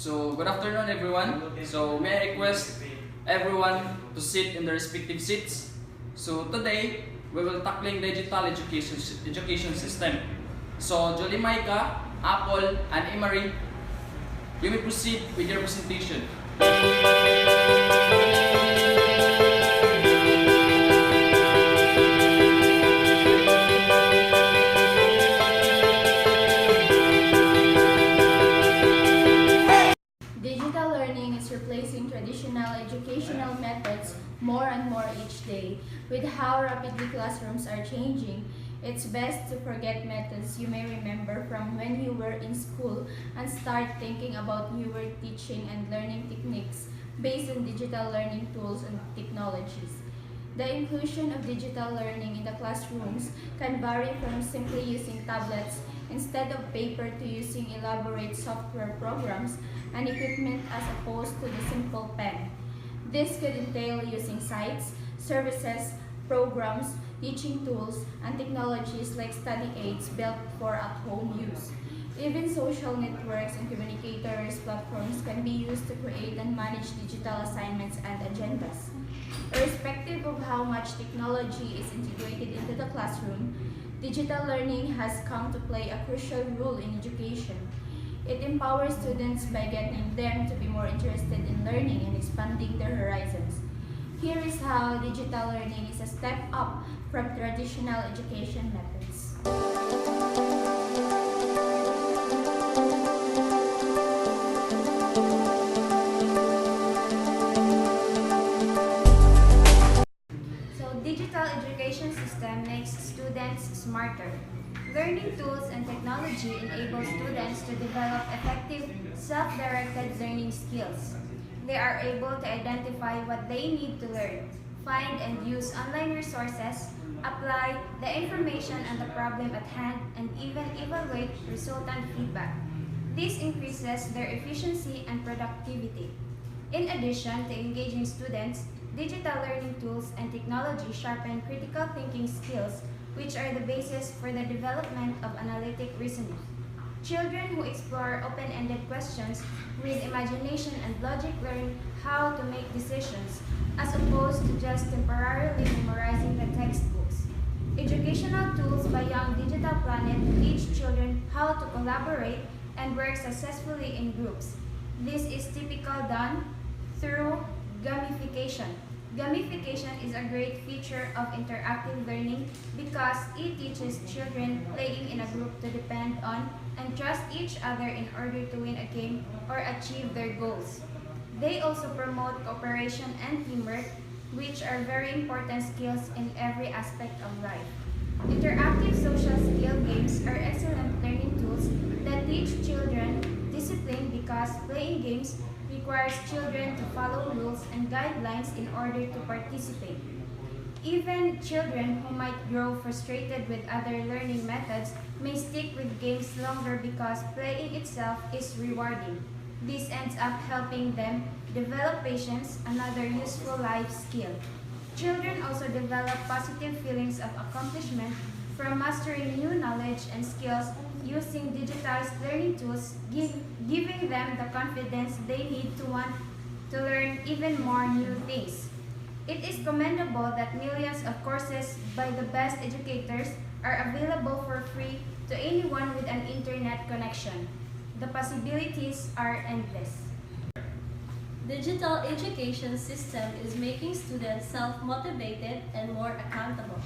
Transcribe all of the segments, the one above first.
So, good afternoon everyone. So, may I request everyone to sit in their respective seats. So, today, we will tackling digital education system. So, Jolimaika, Apple, and Emery, you may proceed with your presentation. Digital learning is replacing traditional educational methods more and more each day. With how rapidly classrooms are changing, it's best to forget methods you may remember from when you were in school and start thinking about newer teaching and learning techniques based on digital learning tools and technologies. The inclusion of digital learning in the classrooms can vary from simply using tablets instead of paper to using elaborate software programs and equipment as opposed to the simple pen. This could entail using sites, services, programs, teaching tools, and technologies like study aids built for at-home use. Even social networks and communicators platforms can be used to create and manage digital assignments and agendas. Irrespective of how much technology is integrated into the classroom, digital learning has come to play a crucial role in education. It empowers students by getting them to be more interested in learning and expanding their horizons. Here is how digital learning is a step up from traditional education methods. Digital education system makes students smarter. Learning tools and technology enable students to develop effective, self-directed learning skills. They are able to identify what they need to learn, find and use online resources, apply the information and the problem at hand, and even evaluate resultant feedback. This increases their efficiency and productivity. In addition to engaging students, digital learning tools and technology sharpen critical thinking skills, which are the basis for the development of analytic reasoning. Children who explore open-ended questions with imagination and logic learn how to make decisions, as opposed to just temporarily memorizing the textbooks. Educational tools by Young Digital Planet teach children how to collaborate and work successfully in groups. This is typically done through gamification. Gamification is a great feature of interactive learning because it teaches children playing in a group to depend on and trust each other in order to win a game or achieve their goals. They also promote cooperation and teamwork, which are very important skills in every aspect of life. Interactive social skill games are excellent learning tools that teach children discipline because playing games requires children to follow rules and guidelines in order to participate. Even children who might grow frustrated with other learning methods may stick with games longer because playing itself is rewarding. This ends up helping them develop patience, another useful life skill. Children also develop positive feelings of accomplishment from mastering new knowledge and skills using digitized learning tools, giving them the confidence they need to want to learn even more new things. It is commendable that millions of courses by the best educators are available for free to anyone with an internet connection. The possibilities are endless. Digital education system is making students self-motivated and more accountable.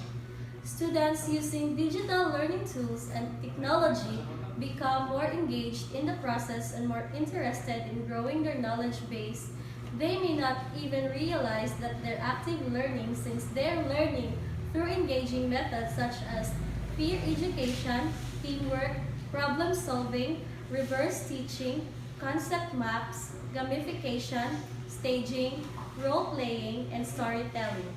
Students using digital learning tools and technology become more engaged in the process and more interested in growing their knowledge base. They may not even realize that they're active learning since they're learning through engaging methods such as peer education, teamwork, problem solving, reverse teaching, concept maps, gamification, staging, role-playing, and storytelling.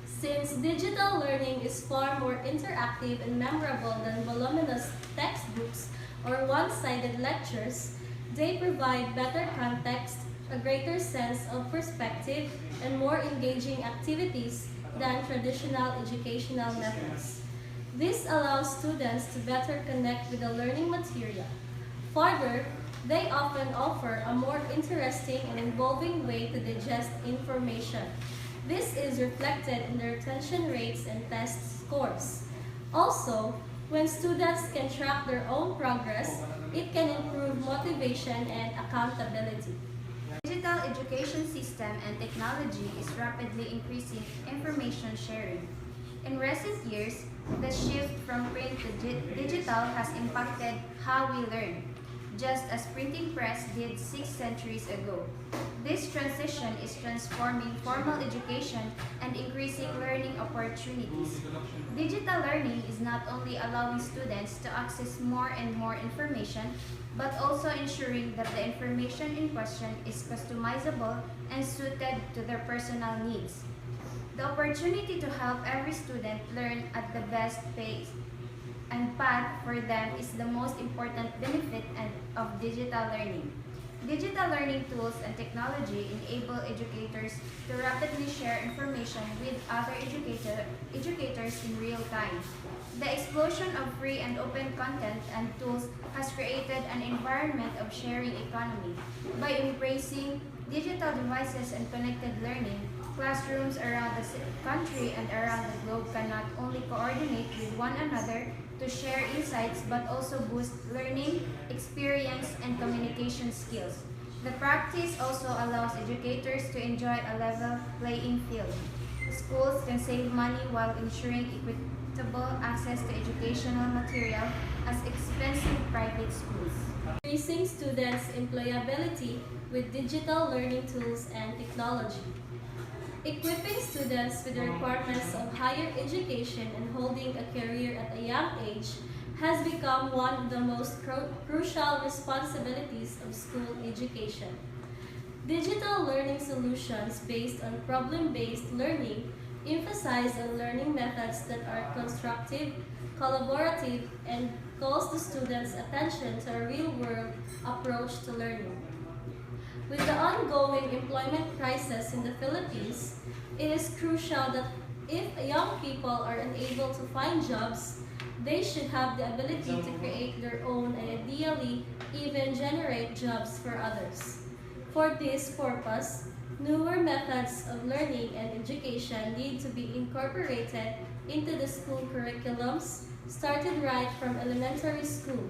Since digital learning is far more interactive and memorable than voluminous textbooks or one-sided lectures, they provide better context, a greater sense of perspective, and more engaging activities than traditional educational methods. This allows students to better connect with the learning material. Further, They often offer a more interesting and involving way to digest information. This is reflected in their retention rates and test scores. Also, when students can track their own progress, it can improve motivation and accountability. Digital education system and technology is rapidly increasing information sharing. In recent years, the shift from print to digital has impacted how we learn, just as printing press did 6 centuries ago. This transition is transforming formal education and increasing learning opportunities. Digital learning is not only allowing students to access more and more information, but also ensuring that the information in question is customizable and suited to their personal needs. The opportunity to help every student learn at the best pace and path for them is the most important benefit of digital learning. Digital learning tools and technology enable educators to rapidly share information with other educators in real time. The explosion of free and open content and tools has created an environment of sharing economy. By embracing digital devices and connected learning, classrooms around the country and around the globe can not only coordinate with one another to share insights but also boost learning, experience, and communication skills. The practice also allows educators to enjoy a level playing field. Schools can save money while ensuring equitable access to educational material as expensive private schools. Increasing students' employability with digital learning tools and technology. Equipping students with the requirements of higher education and holding a career at a young age has become one of the most crucial responsibilities of school education. Digital learning solutions based on problem-based learning emphasize on learning methods that are constructive, collaborative, and calls the students' attention to a real-world approach to learning. With the ongoing employment crisis in the Philippines, it is crucial that if young people are unable to find jobs, they should have the ability to create their own and ideally even generate jobs for others. For this purpose, newer methods of learning and education need to be incorporated into the school curriculums, started right from elementary school.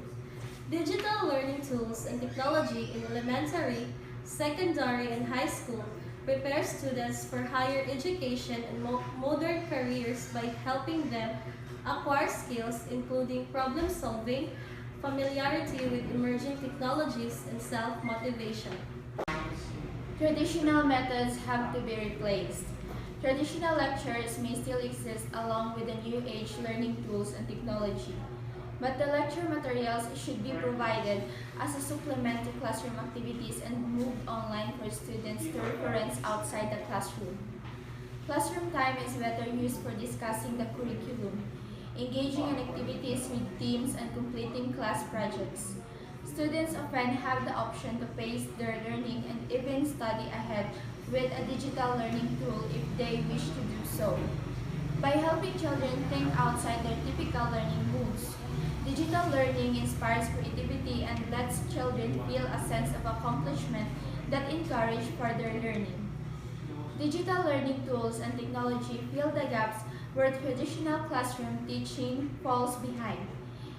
Digital learning tools and technology in elementary, secondary, and high school prepare students for higher education and modern careers by helping them acquire skills including problem solving, familiarity with emerging technologies, and self-motivation. Traditional methods have to be replaced. Traditional lectures may still exist along with the new age learning tools and technology, but the lecture materials should be provided as a supplement to classroom activities and moved online for students to reference outside the classroom. Classroom time is better used for discussing the curriculum, engaging in activities with teams, and completing class projects. Students often have the option to pace their learning and even study ahead with a digital learning tool if they wish to do so. By helping children think outside their typical learning modes, digital learning inspires creativity and lets children feel a sense of accomplishment that encourage further learning. Digital learning tools and technology fill the gaps where traditional classroom teaching falls behind.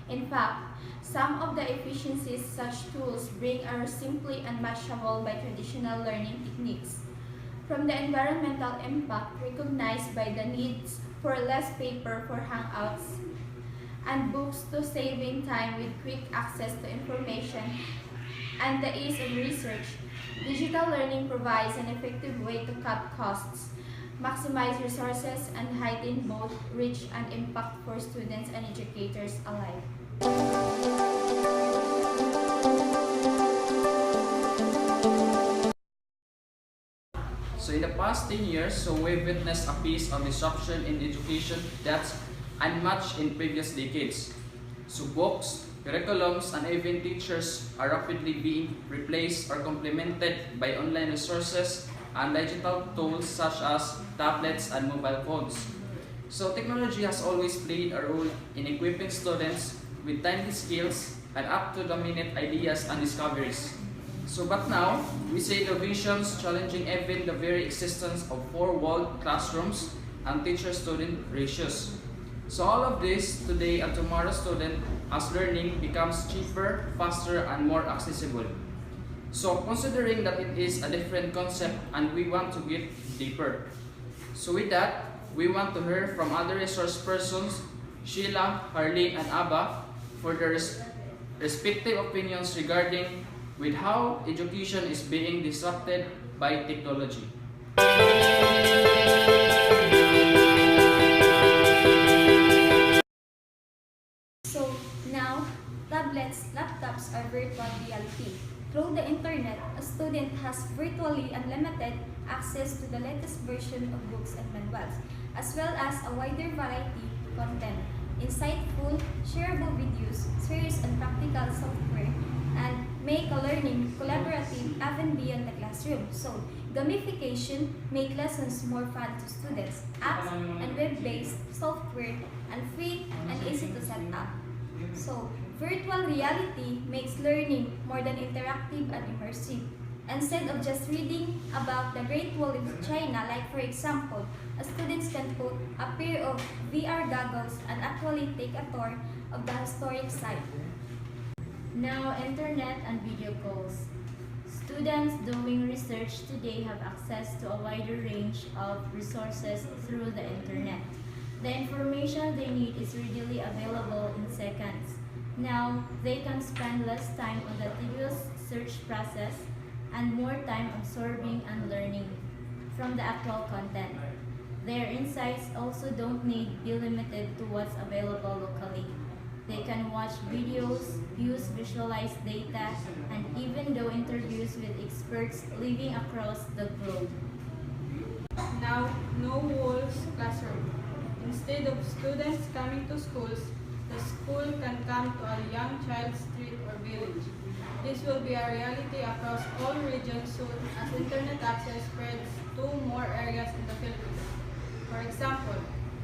In fact, some of the efficiencies such tools bring are simply unmatchable by traditional learning techniques. From the environmental impact recognized by the needs for less paper for hangouts and books to saving time with quick access to information and the ease of research, digital learning provides an effective way to cut costs, maximize resources, and heighten both reach and impact for students and educators alike. So in the past 10 years, we've witnessed a pace of disruption in education that's unmatched in previous decades. So books, curriculums, and even teachers are rapidly being replaced or complemented by online resources and digital tools such as tablets and mobile phones. So technology has always played a role in equipping students with timely skills, and up-to-the-minute ideas and discoveries. So, but now, we see the visions challenging even the very existence of four-walled classrooms and teacher-student ratios. So all of this, today and tomorrow student, as learning becomes cheaper, faster, and more accessible. So considering that it is a different concept and we want to get deeper. So with that, we want to hear from other resource persons, Sheila, Harleen, and Abba, for their respective opinions regarding with how education is being disrupted by technology. So now, tablets, laptops are virtual reality. Through the internet, a student has virtually unlimited access to the latest version of books and manuals, as well as a wider variety of content, insightful, shareable videos, series and practical software, and make a learning collaborative even beyond the classroom. So, gamification make lessons more fun to students, apps and web-based software and free and easy to set up. So, virtual reality makes learning more than interactive and immersive. Instead of just reading about the Great Wall of China, like for example, students can put a pair of VR goggles and actually take a tour of the historic site. Now, internet and video calls. Students doing research today have access to a wider range of resources through the internet. The information they need is readily available in seconds. Now, they can spend less time on the tedious search process and more time absorbing and learning from the actual content. Their insights also don't need be limited to what's available locally. They can watch videos, use visualized data, and even do interviews with experts living across the globe. Now, no walls classroom. Instead of students coming to schools, the school can come to a young child's street or village. This will be a reality across all regions soon as internet access spreads to more areas in the Philippines. For example,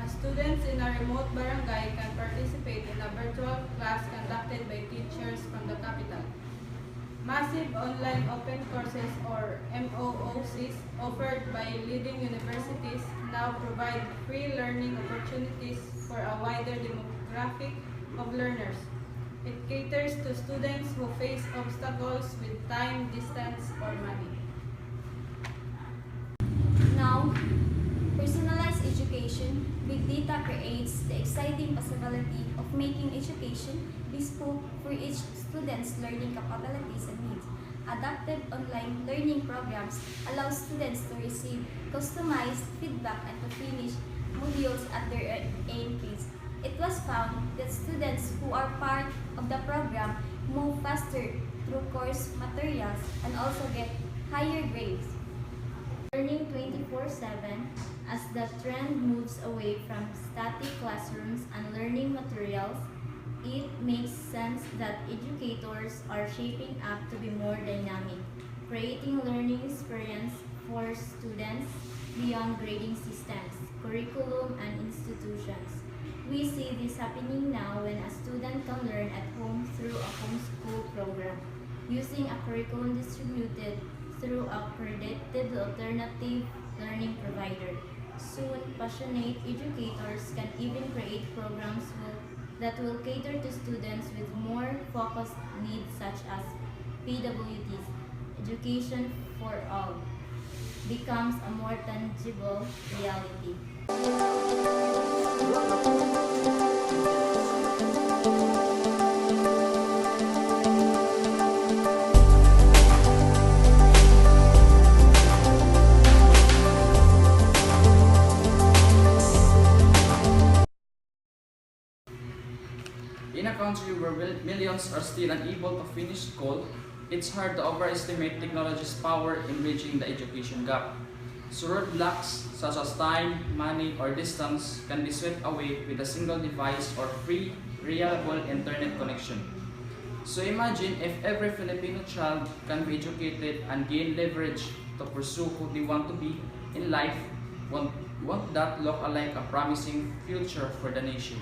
students in a remote barangay can participate in a virtual class conducted by teachers from the capital. Massive online open courses or MOOCs offered by leading universities now provide free learning opportunities for a wider demographic of learners. It caters to students who face obstacles with time, distance, or money. Now, personalized education, big data creates the exciting possibility of making education bespoke for each student's learning capabilities and needs. Adaptive online learning programs allow students to receive customized feedback and to finish modules at their own pace. It was found that students who are part of the program move faster through course materials and also get higher grades. Learning 24/7 as the trend moves away from static classrooms and learning materials, it makes sense that educators are shaping up to be more dynamic, creating learning experience for students beyond grading systems, curriculum, and institutions. We see this happening now when a student can learn at home through a homeschool program, using a curriculum distributed through a credited alternative learning provider. Soon, passionate educators can even create programs that will cater to students with more focused needs such as PWDs. Education for all becomes a more tangible reality. In a country where millions are still unable to finish school, it's hard to overestimate technology's power in bridging the education gap. So roadblocks such as time, money, or distance can be swept away with a single device or free, reliable internet connection. So imagine if every Filipino child can be educated and gain leverage to pursue who they want to be in life. Won't that look like a promising future for the nation?